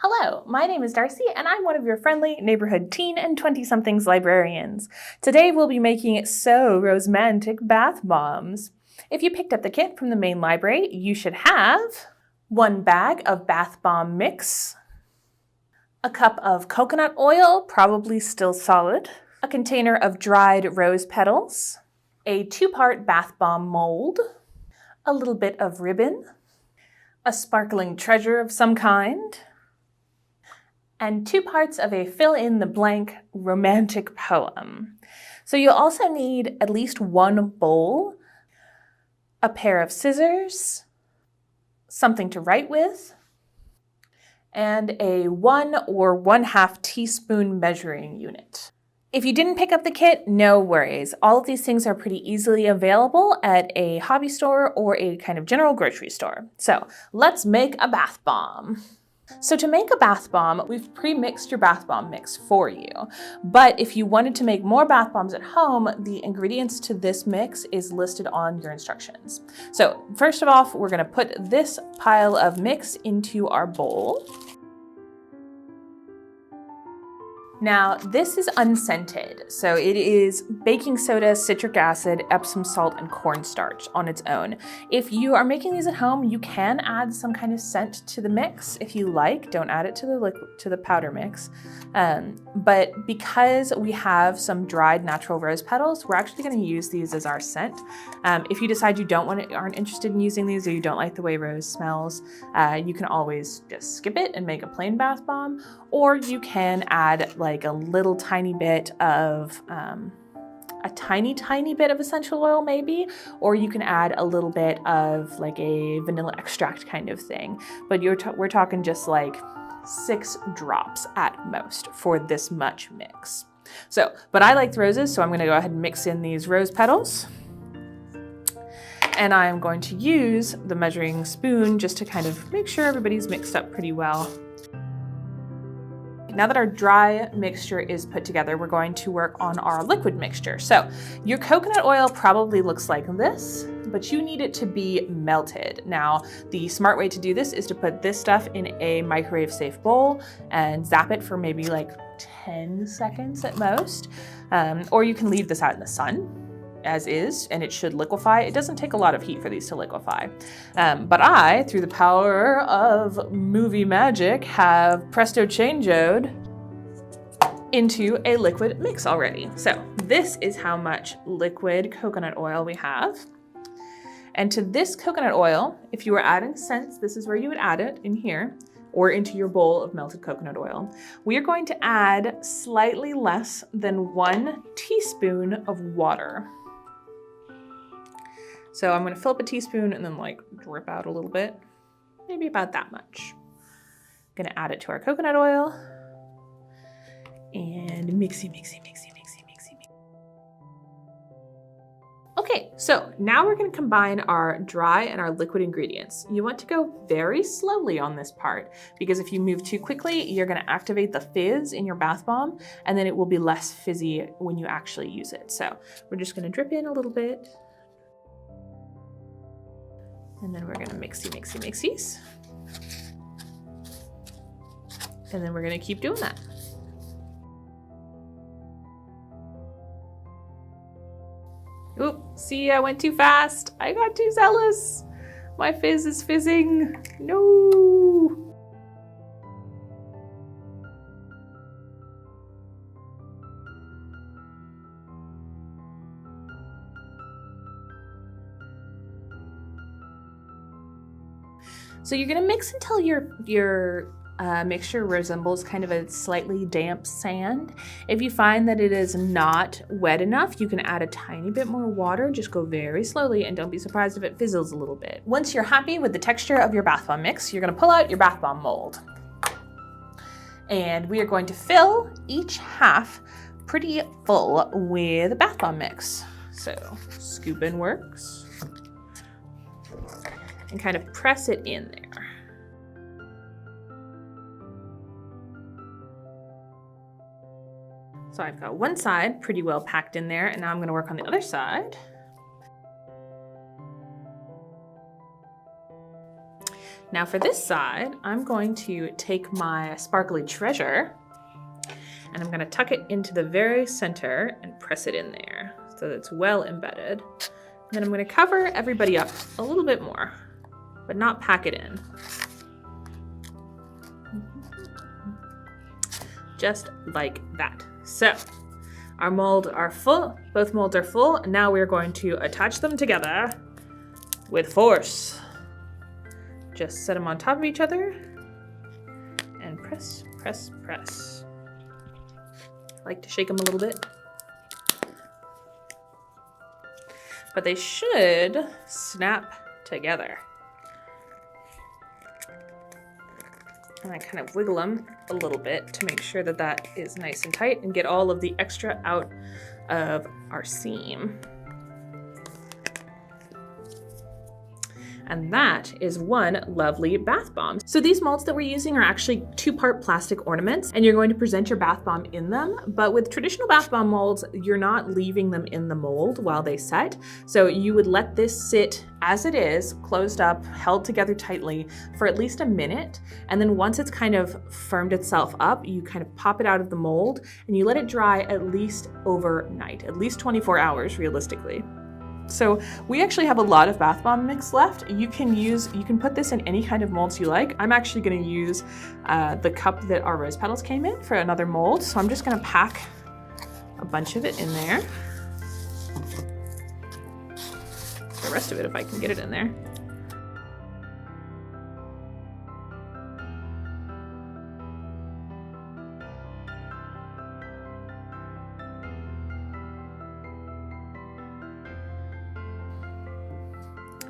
Hello, my name is Darcy and I'm one of your friendly neighborhood teen and 20-somethings librarians. Today we'll be making Rose-mantic bath bombs. If you picked up the kit from the main library, you should have 1 bag of bath bomb mix, a cup of coconut oil, probably still solid, a container of dried rose petals, a 2-part bath bomb mold, a little bit of ribbon, a sparkling treasure of some kind, and 2 parts of a fill-in-the-blank romantic poem. So you'll also need at least 1 bowl, a pair of scissors, something to write with, and a 1 or 1/2 teaspoon measuring unit. If you didn't pick up the kit, no worries. All of these things are pretty easily available at a hobby store or a kind of general grocery store. So let's make a bath bomb. So to make a bath bomb, we've pre-mixed your bath bomb mix for you. But if you wanted to make more bath bombs at home, the ingredients to this mix is listed on your instructions. So first of all, we're gonna put this pile of mix into our bowl. Now, this is unscented, so it is baking soda, citric acid, Epsom salt, and cornstarch on its own. If you are making these at home, you can add some kind of scent to the mix if you like. Don't add it to the powder mix. But because we have some dried natural rose petals, we're actually going to use these as our scent. If you decide you aren't interested in using these, or you don't like the way rose smells, you can always just skip it and make a plain bath bomb, or you can add like a little tiny bit of a tiny bit of essential oil maybe, or you can add a little bit of like a vanilla extract kind of thing. But we're talking just like 6 drops at most for this much mix. So, but I like the roses, so I'm gonna go ahead and mix in these rose petals. And I'm going to use the measuring spoon just to kind of make sure everybody's mixed up pretty well. Now that our dry mixture is put together, we're going to work on our liquid mixture. So your coconut oil probably looks like this, but you need it to be melted. Now, the smart way to do this is to put this stuff in a microwave safe bowl and zap it for maybe like 10 seconds at most. Or you can leave this out in the sun as is, and it should liquefy. It doesn't take a lot of heat for these to liquefy. But I, through the power of movie magic, have presto changeoed into a liquid mix already. So this is how much liquid coconut oil we have. And to this coconut oil, if you were adding scents, this is where you would add it, in here, or into your bowl of melted coconut oil. We are going to add slightly less than 1 teaspoon of water. So I'm gonna fill up a teaspoon and then like drip out a little bit, maybe about that much. Gonna add it to our coconut oil and mixy. Okay, so now we're gonna combine our dry and our liquid ingredients. You want to go very slowly on this part, because if you move too quickly, you're gonna activate the fizz in your bath bomb, and then it will be less fizzy when you actually use it. So we're just gonna drip in a little bit. And then we're gonna mixies. And then we're gonna keep doing that. Oop, see, I went too fast. I got too zealous. My fizz is fizzing. No. So you're gonna mix until your mixture resembles kind of a slightly damp sand. If you find that it is not wet enough, you can add a tiny bit more water. Just go very slowly and don't be surprised if it fizzles a little bit. Once you're happy with the texture of your bath bomb mix, you're gonna pull out your bath bomb mold. And we are going to fill each half pretty full with bath bomb mix. So scoop in works. And kind of press it in there. So I've got one side pretty well packed in there, and now I'm gonna work on the other side. Now for this side, I'm going to take my sparkly treasure and I'm going to tuck it into the very center and press it in there so that it's well embedded. And then I'm going to cover everybody up a little bit more, but not pack it in. Just like that. So our molds are full, both molds are full, and now we're going to attach them together with force. Just set them on top of each other and press, press, press. I like to shake them a little bit. But they should snap together. And I kind of wiggle them a little bit to make sure that that is nice and tight and get all of the extra out of our seam. And that is one lovely bath bomb. So these molds that we're using are actually 2-part plastic ornaments, and you're going to present your bath bomb in them. But with traditional bath bomb molds, you're not leaving them in the mold while they set. So you would let this sit as it is, closed up, held together tightly for at least a minute. And then once it's kind of firmed itself up, you kind of pop it out of the mold and you let it dry at least overnight, at least 24 hours realistically. So we actually have a lot of bath bomb mix left. You can put this in any kind of molds you like. I'm actually going to use the cup that our rose petals came in for another mold. So I'm just going to pack a bunch of it in there. The rest of it if I can get it in there.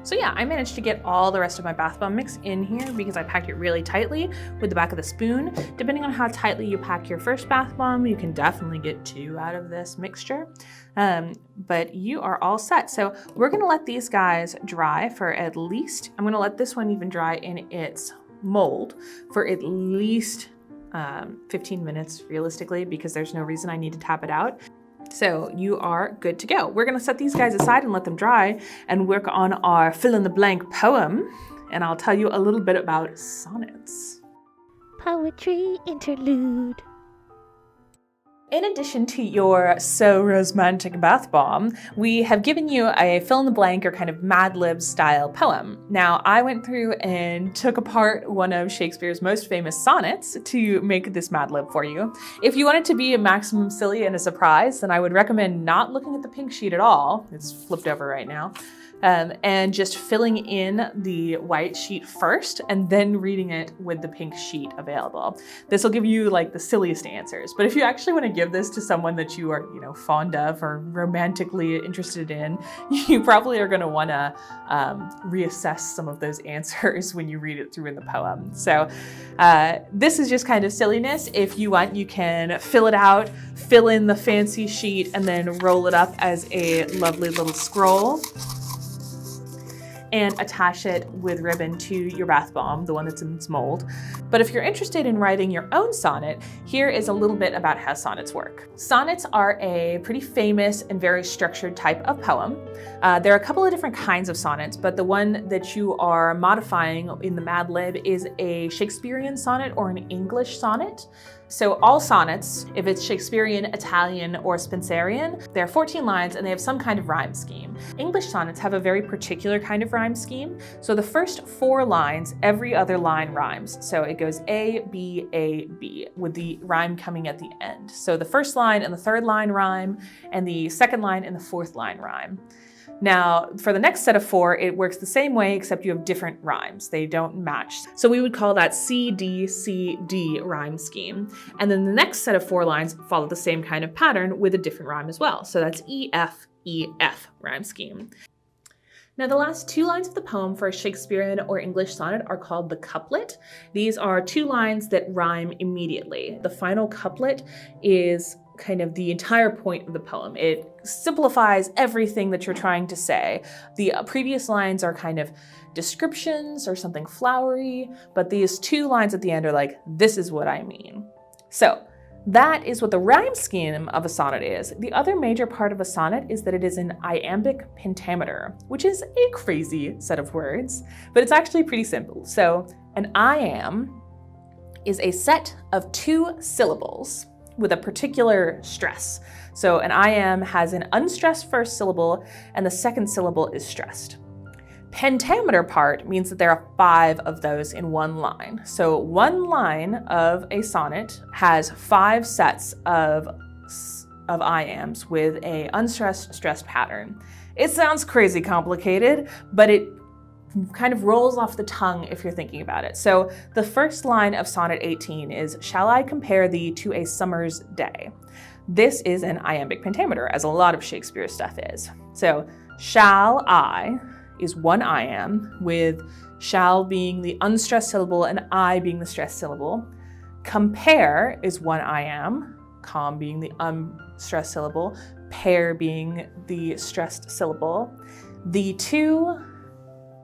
So yeah, I managed to get all the rest of my bath bomb mix in here because I packed it really tightly with the back of the spoon. Depending on how tightly you pack your first bath bomb, you can definitely get 2 out of this mixture. But you are all set. So we're gonna let these guys dry for at least, I'm gonna let this one even dry in its mold for at least 15 minutes realistically, because there's no reason I need to tap it out. So you are good to go. We're gonna set these guys aside and let them dry and work on our fill in the blank poem. And I'll tell you a little bit about sonnets. Poetry interlude. In addition to your So Rose-mantic bath bomb, we have given you a fill-in-the-blank or kind of Mad Lib style poem. Now, I went through and took apart one of Shakespeare's most famous sonnets to make this Mad Lib for you. If you want it to be a maximum silly and a surprise, then I would recommend not looking at the pink sheet at all. It's flipped over right now. And just filling in the white sheet first and then reading it with the pink sheet available. This will give you like the silliest answers. But if you actually want to give this to someone that you are, fond of or romantically interested in, you probably are going to want to reassess some of those answers when you read it through in the poem. So this is just kind of silliness. If you want, you can fill it out, fill in the fancy sheet, and then roll it up as a lovely little scroll and attach it with ribbon to your bath bomb, the one that's in its mold. But if you're interested in writing your own sonnet, here is a little bit about how sonnets work. Sonnets are a pretty famous and very structured type of poem. There are a couple of different kinds of sonnets, but the one that you are modifying in the Mad Lib is a Shakespearean sonnet or an English sonnet. So all sonnets, if it's Shakespearean, Italian, or Spenserian, they're 14 lines and they have some kind of rhyme scheme. English sonnets have a very particular kind of rhyme scheme. So the first 4 lines, every other line rhymes. So it goes A, B, with the rhyme coming at the end. So the first line and the third line rhyme, and the second line and the fourth line rhyme. Now, for the next set of 4, it works the same way, except you have different rhymes. They don't match. So we would call that C-D-C-D rhyme scheme. And then the next set of 4 lines follow the same kind of pattern with a different rhyme as well. So that's E-F-E-F rhyme scheme. Now, the last 2 lines of the poem for a Shakespearean or English sonnet are called the couplet. These are 2 lines that rhyme immediately. The final couplet is kind of the entire point of the poem. It simplifies everything that you're trying to say. The previous lines are kind of descriptions or something flowery, but these 2 lines at the end are like, this is what I mean. So That is what the rhyme scheme of a sonnet is. The other major part of a sonnet is that it is an iambic pentameter, which is a crazy set of words, but it's actually pretty simple. So an iamb is a set of 2 syllables with a particular stress. So an iamb has an unstressed first syllable and the second syllable is stressed. Pentameter part means that there are 5 of those in one line. So one line of a sonnet has 5 sets of iambs with a unstressed stressed pattern. It sounds crazy complicated, but it kind of rolls off the tongue if you're thinking about it. So the first line of sonnet 18 is, "Shall I compare thee to a summer's day?" This is an iambic pentameter, as a lot of Shakespeare stuff is. So shall I is one iamb, with shall being the unstressed syllable and I being the stressed syllable. Compare is one iamb, com being the unstressed syllable, pair being the stressed syllable. The two,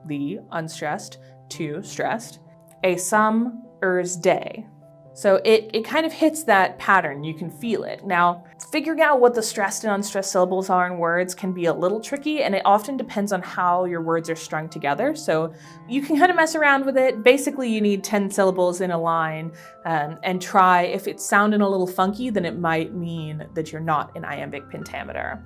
the unstressed, two stressed, a summer's day. So it kind of hits that pattern, you can feel it. Now, figuring out what the stressed and unstressed syllables are in words can be a little tricky, and it often depends on how your words are strung together. So you can kind of mess around with it. Basically, you need 10 syllables in a line, and try, if it's sounding a little funky, then it might mean that you're not in iambic pentameter.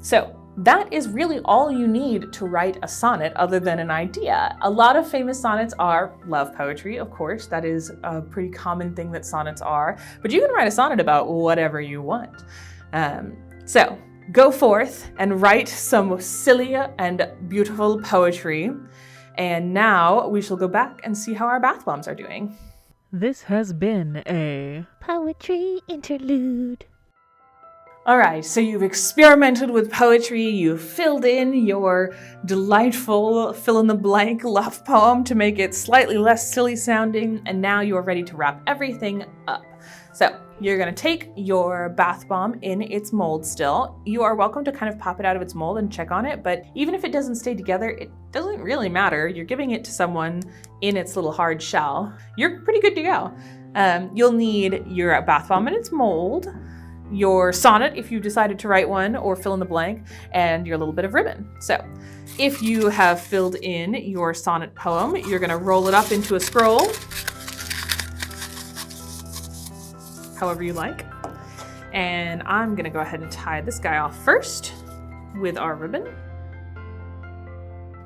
So that is really all you need to write a sonnet other than an idea. A lot of famous sonnets are love poetry, of course. That is a pretty common thing that sonnets are, but you can write a sonnet about whatever you want. So go forth and write some silly and beautiful poetry. And now we shall go back and see how our bath bombs are doing. This has been a Poetry interlude. All right, so you've experimented with poetry, you've filled in your delightful fill-in-the-blank love poem to make it slightly less silly sounding, and now you are ready to wrap everything up. So you're gonna take your bath bomb in its mold still. You are welcome to kind of pop it out of its mold and check on it, but even if it doesn't stay together, it doesn't really matter. You're giving it to someone in its little hard shell. You're pretty good to go. You'll need your bath bomb in its mold, your sonnet if you decided to write one or fill in the blank, and your little bit of ribbon. So if you have filled in your sonnet poem, you're going to roll it up into a scroll, however you like. And I'm going to go ahead and tie this guy off first with our ribbon.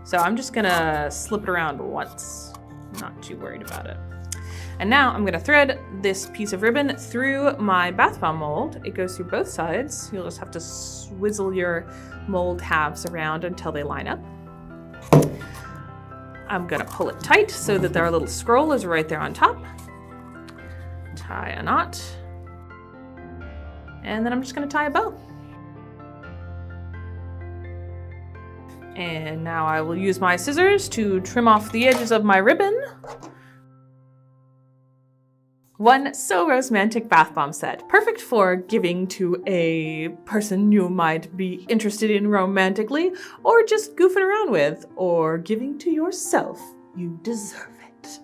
So I'm just going to slip it around once. Not too worried about it. And now I'm going to thread this piece of ribbon through my bath bomb mold. It goes through both sides. You'll just have to swizzle your mold halves around until they line up. I'm going to pull it tight so that our little scroll is right there on top. Tie a knot. And then I'm just going to tie a bow. And now I will use my scissors to trim off the edges of my ribbon. One So Rose-mantic bath bomb set, perfect for giving to a person you might be interested in romantically, or just goofing around with, or giving to yourself. You deserve it.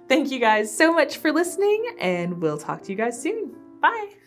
Thank you guys so much for listening, and we'll talk to you guys soon. Bye.